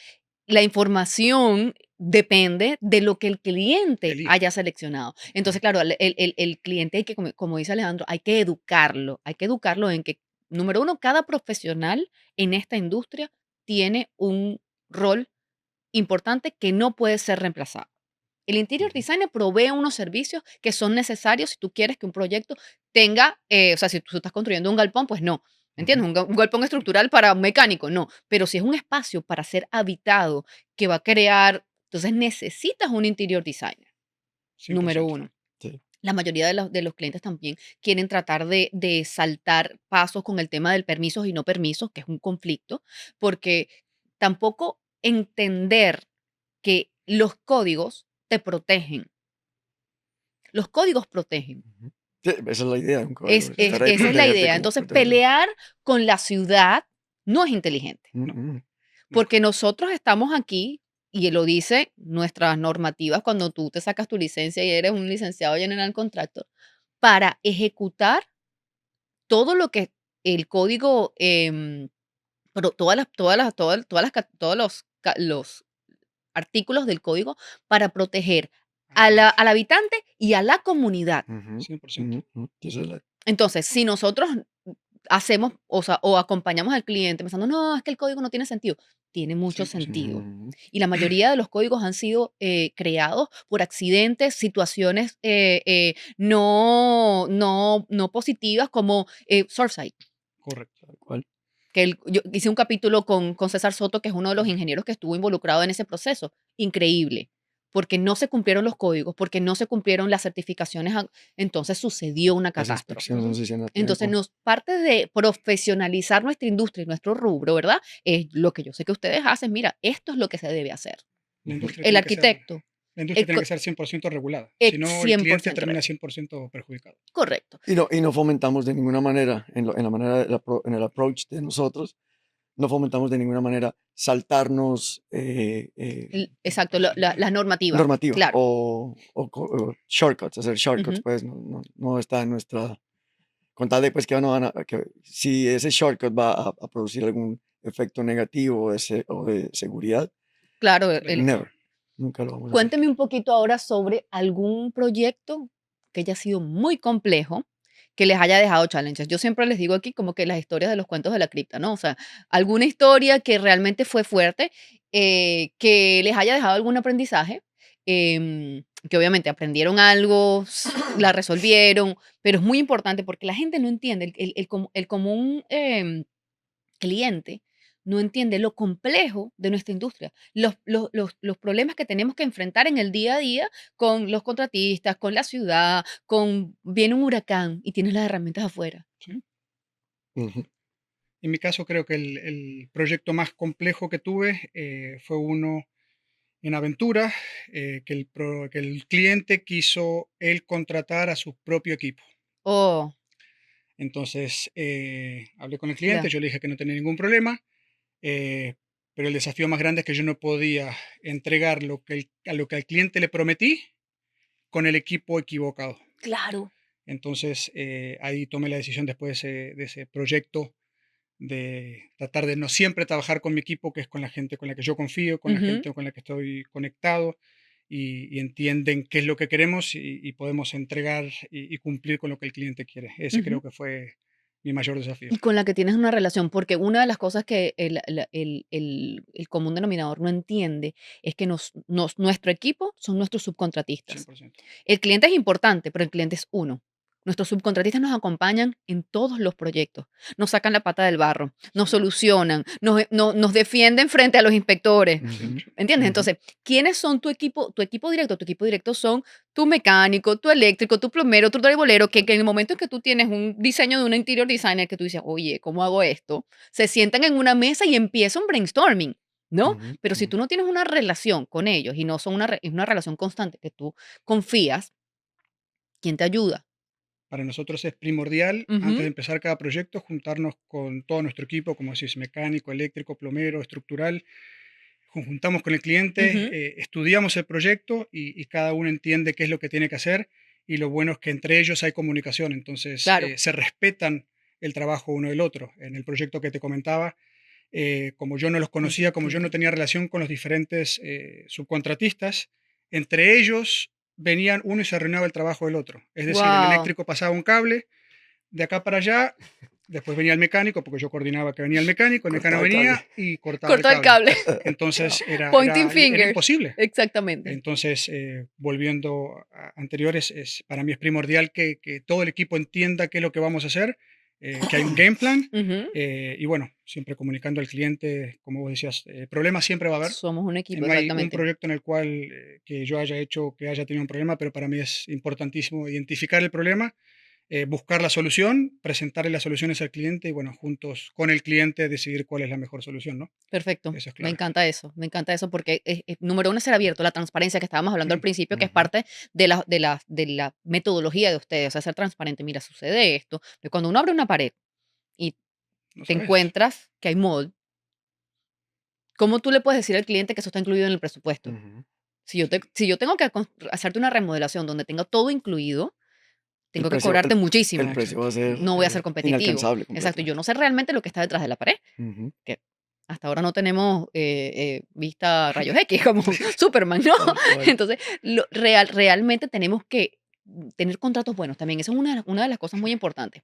La información depende de lo que el cliente Elija. haya seleccionado. Entonces, claro, el cliente hay que, como dice Alejandro, hay que educarlo en que, número uno, cada profesional en esta industria tiene un rol importante que no puede ser reemplazado. El interior Ujú. designer provee unos servicios que son necesarios si tú quieres que un proyecto tenga, o sea, si tú estás construyendo un galpón, pues no. Ujú. ¿Entiendes? Un galpón estructural para un mecánico, no. Pero si es un espacio para ser habitado, que va a crear, entonces necesitas un interior designer, número 100%. uno. Sí. La mayoría de los clientes también quieren tratar de saltar pasos con el tema del permisos y no permisos, que es un conflicto, porque tampoco entender que los códigos te protegen. Los códigos protegen. Ujú. Sí, esa es la idea de un código, estar ahí, Esa es la protegerte idea. como Entonces, proteger. pelear con la ciudad no es inteligente, No, Ujú. no es porque correcto. nosotros estamos aquí, y lo dice nuestras normativas cuando tú te sacas tu licencia y eres un licenciado general contractor, para ejecutar todo lo que el código, pero los artículos del código para proteger Al cliente. al habitante y a la comunidad. Ujú. 100%. Ujú. Ujú. Sí, esa es la- Entonces, si nosotros hacemos, o sea, o acompañamos al cliente pensando, no, es que el código no tiene sentido, tiene mucho 100%. sentido. Ujú. Y la mayoría de los códigos han sido creados por accidentes, situaciones no positivas como Surfside. Correcto. Tal cual. Yo hice un capítulo con César Soto, que es uno de los ingenieros que estuvo involucrado en ese proceso. Increíble, porque no se cumplieron los códigos, porque no se cumplieron las certificaciones, entonces sucedió una Las catástrofe. inspecciones no se hicieron a Entonces, tiempo. parte de profesionalizar nuestra industria y nuestro rubro, ¿verdad? Es lo que yo sé que ustedes hacen. Mira, esto es lo que se debe hacer. La Ujú. industria El tiene que ser, arquitecto, la industria el tiene co- que ser 100% regulada. Si no, el cliente 100% termina 100% perjudicado. correcto. Y no fomentamos de ninguna manera, en la manera, en el approach de nosotros, no fomentamos de ninguna manera saltarnos Exacto, la normativa, normativa claro. o shortcuts, hacer shortcuts, Ujú. pues no está en nuestra, con tal de pues que, que si ese shortcut va a producir algún efecto negativo o de seguridad, Claro, Se lo evitamos. never, nunca lo vamos a hacer. cuénteme un poquito ahora sobre algún proyecto que haya sido muy complejo, que les haya dejado challenges. Yo siempre les digo aquí como que las historias de los cuentos de la cripta, ¿no? O sea, alguna historia que realmente fue fuerte, que les haya dejado algún aprendizaje, que obviamente aprendieron algo, la resolvieron, pero es muy importante porque la gente no entiende, el común cliente no entiende lo complejo de nuestra industria, los problemas que tenemos que enfrentar en el día a día con los contratistas, con la ciudad, viene un huracán y tienes las herramientas afuera. ¿Sí? Ujú. En mi caso, creo que el proyecto más complejo que tuve fue uno en Aventura, que el cliente quiso él contratar a su propio equipo. Oh, Entonces, hablé con el cliente, claro, yo le dije que no tenía ningún problema, eh, pero el desafío más grande es que yo no podía entregar a lo que al cliente le prometí con el equipo equivocado. claro. Entonces, ahí tomé la decisión después de ese proyecto de tratar de no siempre trabajar con mi equipo, que es con la gente con la que yo confío, con la Ujú, gente con la que estoy conectado y entienden qué es lo que queremos y podemos entregar y cumplir con lo que el cliente quiere. Ese ujú. creo que fue mi mayor desafío. Y con la que tienes una relación, porque una de las cosas que el común denominador no entiende es que nuestro equipo son nuestros subcontratistas. 100%. El cliente es importante, pero el cliente es uno. Nuestros subcontratistas nos acompañan en todos los proyectos, nos sacan la pata del barro, nos Siempre, solucionan, nos defienden frente a los inspectores. Ujú. siempre. ¿Entiendes? Ujú. Entonces, ¿quiénes son tu equipo? Tu equipo directo. Tu equipo directo son tu mecánico, tu eléctrico, tu plomero, tu bolero, que en el momento en que tú tienes un diseño de un interior designer que tú dices, oye, ¿cómo hago esto? Se sientan en una mesa y empieza un brainstorming, ¿no? Ujú. Pero si Ujú. tú no tienes una relación con ellos y no son es una relación constante que tú confías, ¿quién te ayuda? Para nosotros es primordial, antes Ujú, de empezar cada proyecto, juntarnos con todo nuestro equipo, como decís, mecánico, eléctrico, plomero, estructural. Conjuntamos con el cliente, ujú, estudiamos el proyecto y cada uno entiende qué es lo que tiene que hacer. Y lo bueno es que entre ellos hay comunicación, entonces claro. se respetan el trabajo uno del otro. En el proyecto que te comentaba, como yo no los conocía, como yo no tenía relación con los diferentes subcontratistas, entre ellos venían uno y se arruinaba el trabajo del otro. Es decir, el Wow. eléctrico pasaba un cable de acá para allá, después venía el mecánico, porque yo coordinaba que venía el mecánico Cortaba el venía cable. y cortaba el Cortó el cable. cable. Entonces Pointing era fingers. imposible. Exactamente. Entonces, volviendo a anteriores, para mí es primordial que todo el equipo entienda qué es lo que vamos a hacer, que hay un game plan Ujú. y bueno, siempre comunicando al cliente, como vos decías, problemas siempre va a haber. Somos un equipo, No hay un exactamente. proyecto en el cual que yo haya hecho que haya tenido un problema, pero para mí es importantísimo identificar el problema, buscar la solución, presentarle las soluciones al cliente y bueno, juntos con el cliente decidir cuál es la mejor solución, ¿no? Perfecto. Eso es clave. Me encanta eso porque número uno es ser abierto, la transparencia que estábamos hablando al Mm, principio, que es Ujú. parte de la metodología de ustedes, o sea, ser transparente. Mira, sucede esto. Que cuando uno abre una pared y no te sabes. encuentras que hay mold, ¿cómo tú le puedes decir al cliente que eso está incluido en el presupuesto? Ujú. Si yo tengo que hacerte una remodelación donde tenga todo incluido, El tengo que precio, cobrarte el muchísimo. precio va a ser No voy a ser competitivo. inalcanzable Exacto. Yo completamente. no sé realmente lo que está detrás de la pared. Ujú. Que hasta ahora no tenemos vista rayos X como Superman, ¿no? Tal cual. Entonces, realmente tenemos que tener contratos buenos también. Esa es una de las cosas muy importantes.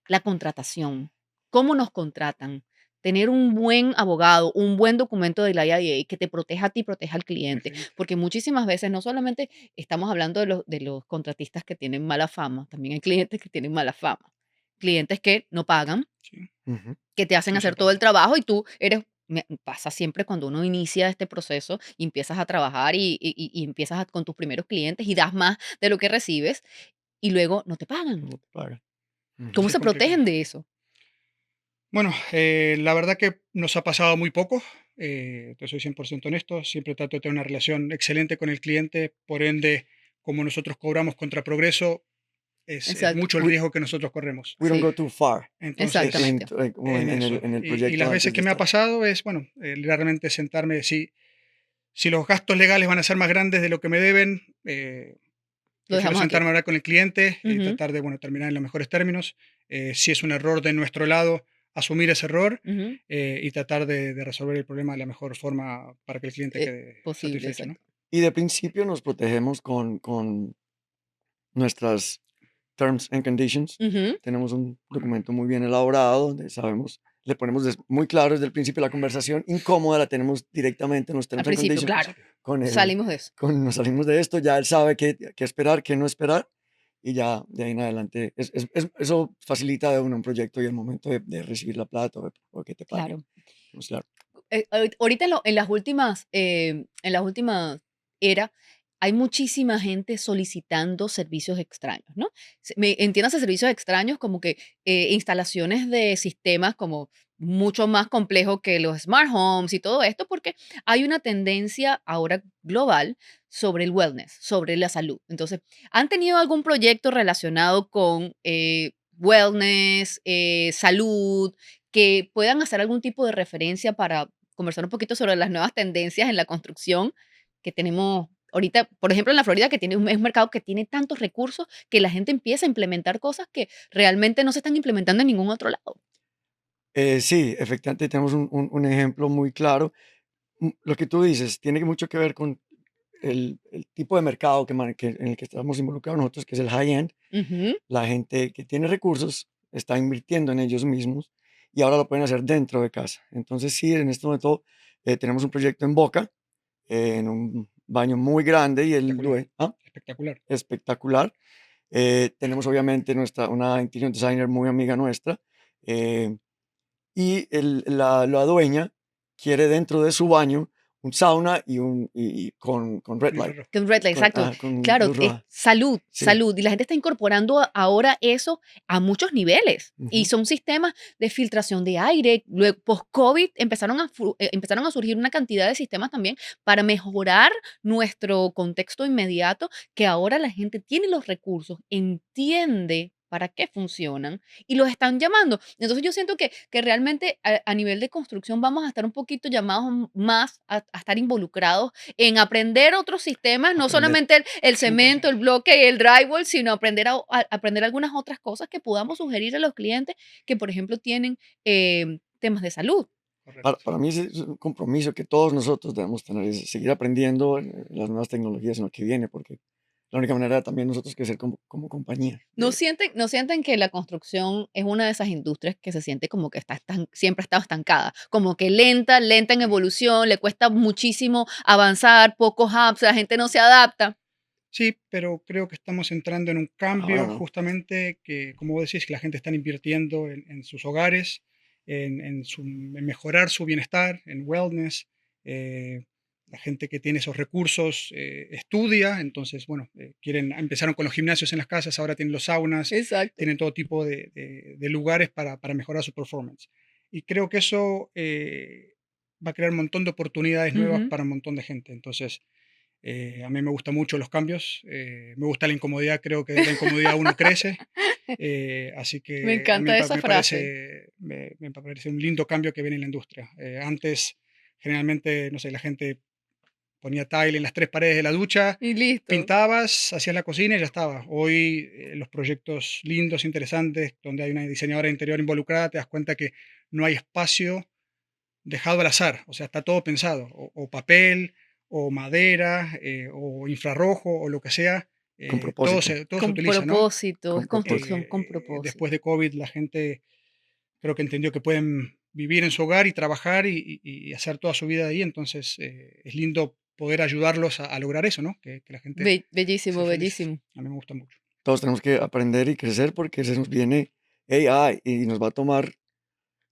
La contratación. ¿Cómo nos contratan? Tener un buen abogado, un buen documento de la IIA que te proteja a ti y proteja al cliente. Excelente. Porque muchísimas veces no solamente estamos hablando de los contratistas que tienen mala fama, también hay clientes que tienen mala fama. Clientes que no pagan, Sí, Ujú. que te hacen sí, eso hacer ha todo el pasado. trabajo y tú pasa siempre cuando uno inicia este proceso y empiezas a trabajar y empiezas con tus primeros clientes y das más de lo que recibes y luego no te pagan. No te pagan. ¿Cómo Ujú. Sí, es se complicado. protegen de eso? Bueno, la verdad que nos ha pasado muy poco, te soy 100% honesto, siempre trato de tener una relación excelente con el cliente, por ende, como nosotros cobramos contra progreso, es Exacto. mucho el riesgo que nosotros corremos. We don't Sí, go too far Entonces, exactamente. como en eso. en el Y proyecto las veces antes de que me ha estar. pasado es, bueno, realmente sentarme, si los gastos legales van a ser más grandes de lo que me deben, Lo prefiero dejamos aquí. sentarme a hablar con el cliente, Ujú, tratar de, bueno, terminar en los mejores términos. Si es un error de nuestro lado, asumir ese error ujú. y tratar de resolver el problema de la mejor forma para que el cliente quede Posible, satisfecho, ¿no? exacto. Y de principio nos protegemos con nuestras terms and conditions. Ujú. Tenemos un Correcto. documento muy bien elaborado donde sabemos, le ponemos muy claro desde el principio la conversación incómoda, la tenemos directamente en los Al terms and principio, Al conditions. claro. principio. Con el, Salimos de eso. nos salimos de esto, ya él sabe qué esperar, qué no esperar. Y ya de ahí en adelante, eso facilita de uno un proyecto y el momento de recibir la plata o que te paguen. Claro. Pues claro. Ahorita en las últimas eras, hay muchísima gente solicitando servicios extraños, ¿no? Entiéndase servicios extraños como que instalaciones de sistemas como mucho más complejos que los smart homes y todo esto, porque hay una tendencia ahora global sobre el wellness, sobre la salud. Entonces, ¿han tenido algún proyecto relacionado con wellness, salud, que puedan hacer algún tipo de referencia para conversar un poquito sobre las nuevas tendencias en la construcción que tenemos ahorita, por ejemplo, en la Florida, que tiene es un mercado que tiene tantos recursos que la gente empieza a implementar cosas que realmente no se están implementando en ningún otro lado? Sí, efectivamente tenemos un ejemplo muy claro. Lo que tú dices tiene mucho que ver con el tipo de mercado en el que estamos involucrados nosotros, que es el high-end. Ujú. La gente que tiene recursos está invirtiendo en ellos mismos y ahora lo pueden hacer dentro de casa. Entonces, sí, en este momento tenemos un proyecto en Boca, en un baño muy grande y el Espectacular. dueño, ¿ah? Espectacular. Espectacular. Tenemos obviamente una interior designer muy amiga nuestra eh, y la dueña quiere dentro de su baño un sauna y con red Con light, infrarrojo. Con Red Light, exacto. con Claro, luz roja. salud, Sí. salud. Y la gente está incorporando ahora eso a muchos niveles. Y Ujú. son sistemas de filtración de aire. Luego, post-COVID, empezaron a surgir una cantidad de sistemas también para mejorar nuestro contexto inmediato, que ahora la gente tiene los recursos, entiende para qué funcionan y los están llamando. Entonces yo siento que realmente a nivel de construcción vamos a estar un poquito llamados más a estar involucrados en aprender otros sistemas, no Aprender. solamente el cemento, 100%. el bloque y el drywall, sino aprender algunas otras cosas que podamos sugerir a los clientes que, por ejemplo, tienen temas de salud. correcto. Para mí es un compromiso que todos nosotros debemos tener, es seguir aprendiendo las nuevas tecnologías en lo que viene, porque la única manera también nosotros crecer como compañía. ¿No sienten que la construcción es una de esas industrias que se siente como que siempre ha estado estancada? Como que lenta, lenta en evolución, le cuesta muchísimo avanzar, pocos apps, la gente no se adapta. Sí, pero creo que estamos entrando en un Ahora cambio no. justamente que, como vos decís, que la gente está invirtiendo en sus hogares, en mejorar su bienestar, en wellness. eh, la gente que tiene esos recursos estudia, entonces, bueno, empezaron con los gimnasios en las casas, ahora tienen los saunas, Exacto. tienen todo tipo de lugares para mejorar su performance. Y creo que eso va a crear un montón de oportunidades nuevas Ujú. para un montón de gente. Entonces, a mí me gustan mucho los cambios, me gusta la incomodidad, creo que de la incomodidad uno crece, así Me que a mí encanta esa frase. me parece un lindo cambio que viene en la industria. Antes, generalmente, no sé, la gente ponía tile en las tres paredes de la ducha, Y listo. pintabas, hacías la cocina y ya estaba. Hoy los proyectos lindos, interesantes, donde hay una diseñadora de interior involucrada, te das cuenta que no hay espacio dejado al azar, o sea, está todo pensado, o papel, o madera, o infrarrojo, o lo que sea, Con propósito, todo se Con utiliza, ¿no? propósito, con es propósito. construcción con propósito. Después de COVID, la gente creo que entendió que pueden vivir en su hogar y trabajar y hacer toda su vida ahí, entonces es lindo poder ayudarlos a lograr eso, ¿no? Que la gente sea Bellísimo, feliz. bellísimo. A mí me gusta mucho. Todos tenemos que aprender y crecer porque se nos viene AI y nos va a tomar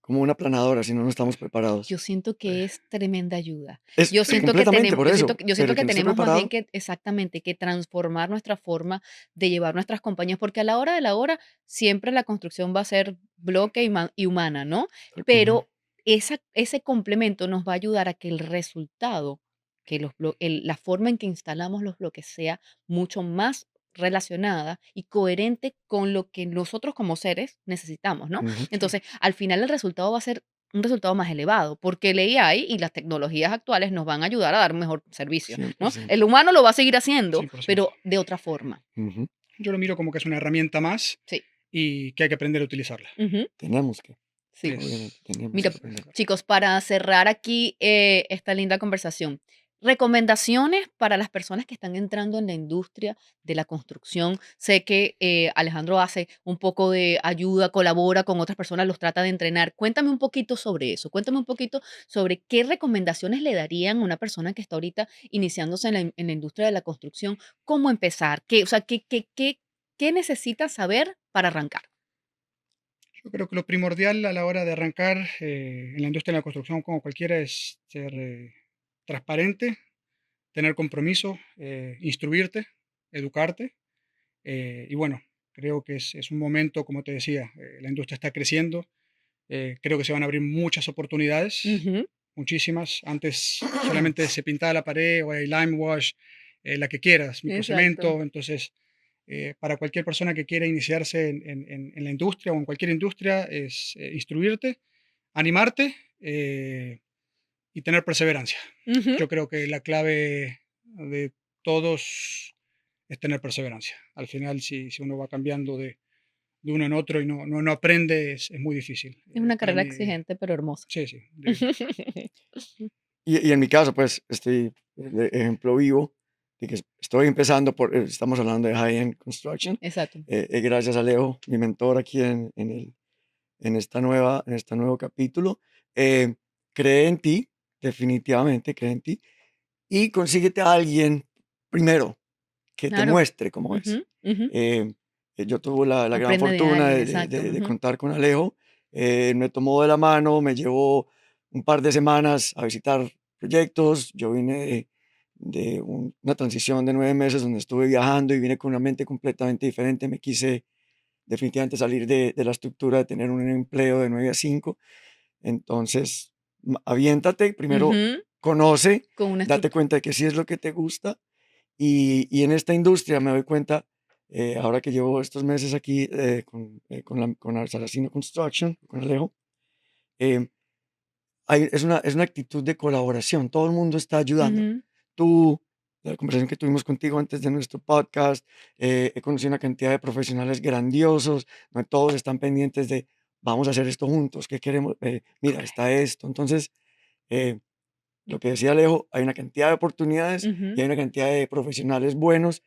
como una planadora si no nos estamos preparados. Yo siento Eh, que es tremenda ayuda. Es Yo siento que completamente tenemos, por eso, yo pero siento el que que no esté tenemos más bien preparado, que exactamente que transformar nuestra forma de llevar nuestras compañías, porque a la hora de la hora siempre la construcción va a ser bloque y humana, ¿no? ujú, Pero ese complemento nos va a ayudar a que el resultado, que la forma en que instalamos los bloques sea mucho más relacionada y coherente con lo que nosotros como seres necesitamos, ¿no? ujú, sí, Entonces, al final el resultado va a ser un resultado más elevado, porque el AI y las tecnologías actuales nos van a ayudar a dar un mejor servicio, ¿no? 100%. El humano lo va a seguir haciendo, 100%. pero de otra forma. Ujú, Yo lo miro como que es una herramienta más Sí. y que hay que aprender a utilizarla. Ujú. tenemos que, Sí. obviamente, tenemos Ese que Mira, es el aprender. lugar. chicos, para cerrar aquí esta linda conversación, recomendaciones para las personas que están entrando en la industria de la construcción. Sé que Alejandro hace un poco de ayuda, colabora con otras personas, los trata de entrenar. Cuéntame un poquito sobre eso. Cuéntame un poquito sobre qué recomendaciones le darían a una persona que está ahorita iniciándose en la industria de la construcción. ¿Cómo empezar? O sea, qué necesita saber para arrancar? Yo creo que lo primordial a la hora de arrancar en la industria de la construcción, como cualquiera, es ser transparente, tener compromiso, instruirte, educarte. Y bueno, creo que es un momento, como te decía, la industria está creciendo. Creo que se van a abrir muchas oportunidades, Ujú. muchísimas. Antes solamente se pintaba la pared o hay lime wash, la que quieras, Exacto. microcemento. Entonces, para cualquier persona que quiera iniciarse en la industria o en cualquier industria es instruirte, animarte y tener perseverancia. Ujú. Yo creo que la clave de todos es tener perseverancia. Al final, si uno va cambiando de uno en otro y no aprende, es muy difícil. Es una Para carrera mí, exigente, pero hermosa. sí, sí, divino. Y en mi caso, pues, estoy de ejemplo vivo de que estoy empezando estamos hablando de high-end construction, Exacto. gracias a Leo, mi mentor aquí en este nuevo capítulo. Eh, cree en ti, definitivamente cree en ti, y consíguete a alguien primero que te Claro. muestre cómo es. Ujú, ujú. Eh, yo tuve la gran Aprende de fortuna alguien, de, exacto. de Ujú. contar con Alejo. Me tomó de la mano, me llevó un par de semanas a visitar proyectos. Yo vine de una transición de 9 meses donde estuve viajando y vine con una mente completamente diferente. Me quise definitivamente salir de la estructura de tener un empleo de 9 a 5. Entonces, aviéntate, primero Ujú. conoce, Con una date estructura. cuenta de que sí es lo que te gusta y en esta industria me doy cuenta, ahora que llevo estos meses aquí con Saracino Construction, con Alejo, eh, es una actitud de colaboración, todo el mundo está ayudando. Ujú. Tú, la conversación que tuvimos contigo antes de nuestro podcast, he conocido una cantidad de profesionales grandiosos, donde todos están pendientes de vamos a hacer esto juntos, ¿qué queremos? Mira, está esto. Entonces, lo que decía Alejo, hay una cantidad de oportunidades y Ujú. hay una cantidad de profesionales buenos,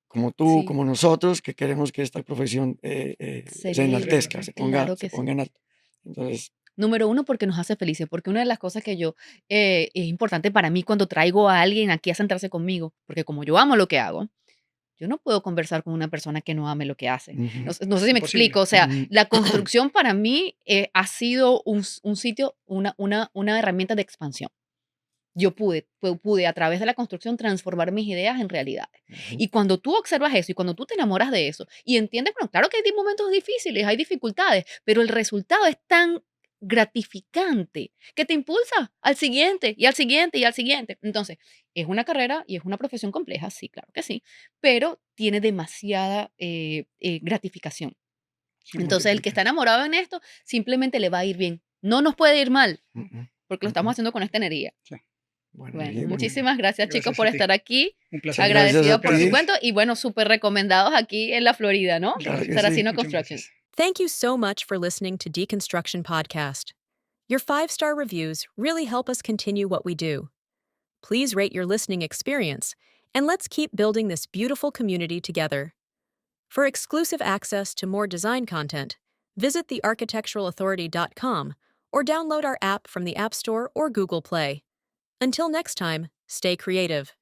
como tú, Sí, como nosotros, que queremos que esta profesión se celebre. enaltezca, Claro se que sí. ponga en alto. Entonces, Número uno, porque nos hace felices, porque una de las cosas que yo, es importante para mí cuando traigo a alguien aquí a sentarse conmigo, porque como yo amo lo que hago, yo no puedo conversar con una persona que no ame lo que hace. ujú, No sé Es si me imposible. explico, o sea, ujú, la construcción para mí, ha sido un sitio, una herramienta de expansión. Yo pude a través de la construcción transformar mis ideas en realidades. ujú, Y cuando tú observas eso y cuando tú te enamoras de eso y entiendes, bueno, claro que hay momentos difíciles, hay dificultades, pero el resultado es tan gratificante que te impulsa al siguiente y al siguiente y al siguiente. Entonces, es una carrera y es una profesión compleja, sí, claro que sí, pero tiene demasiada gratificación. Entonces, el que 100%. está enamorado en esto, simplemente le va a ir bien. No nos puede ir mal, ujú, porque lo estamos ujú. haciendo con esta energía. Sí, Bueno, Bueno, Guillermo, buenísimo. muchísimas gracias, chicos, Gracias a por ti. estar aquí. Un placer. Gracias Agradecida a por su ti. Gracias. cuento y bueno, súper recomendados aquí en la Florida, ¿no? Claro que Gracias. sí. Saracino Muchas Construction. gracias. Thank you so much for listening to Deconstruction Podcast. Your 5-star reviews really help us continue what we do. Please rate your listening experience, and let's keep building this beautiful community together. For exclusive access to more design content, visit thearchitecturalauthority.com or download our app from the App Store or Google Play. Until next time, stay creative.